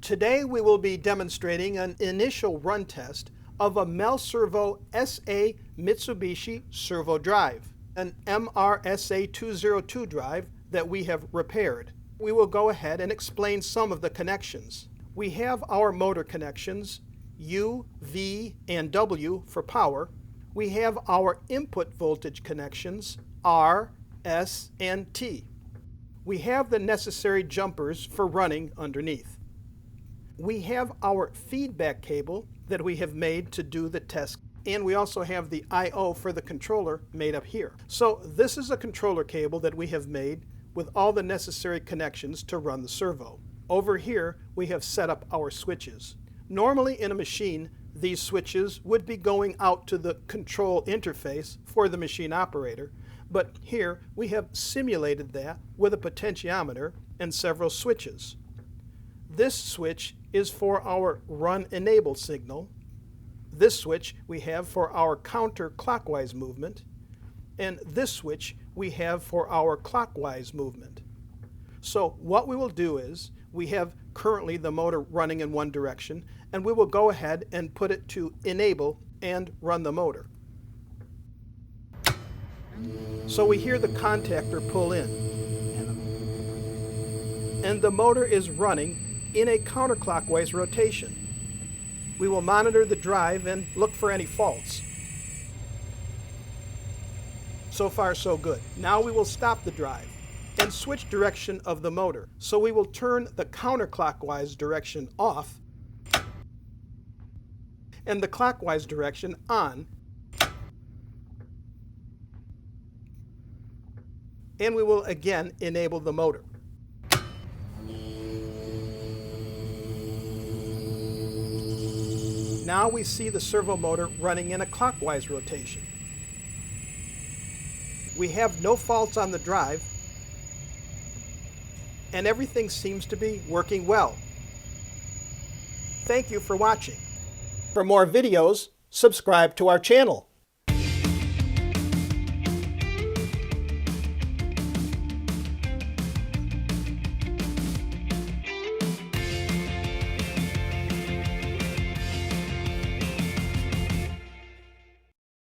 Today we will be demonstrating an initial run test of a Servo SA Mitsubishi Servo drive, an MRSA 202 drive that we have repaired. We will go ahead and explain some of the connections. We have our motor connections, U, V, and W for power. We have our input voltage connections, R, S, and T. We have the necessary jumpers for running underneath. We have our feedback cable that we have made to do the test, and we also have the I/O for the controller made up here. So this is a controller cable that we have made with all the necessary connections to run the servo. Over here we have set up our switches. Normally in a machine, these switches would be going out to the control interface for the machine operator, but here we have simulated that with a potentiometer and several switches. This switch is for our run enable signal. This switch we have for our counterclockwise movement, and this switch we have for our clockwise movement. So what we will do is, we have currently the motor running in one direction, and we will go ahead and put it to enable and run the motor. So we hear the contactor pull in, and the motor is running in a counterclockwise rotation. We will monitor the drive and look for any faults. So far so good. Now we will stop the drive and switch direction of the motor. So we will turn the counterclockwise direction off and the clockwise direction on, and we will again enable the motor. Now we see the servo motor running in a clockwise rotation. We have no faults on the drive, and everything seems to be working well. Thank you for watching. For more videos, subscribe to our channel.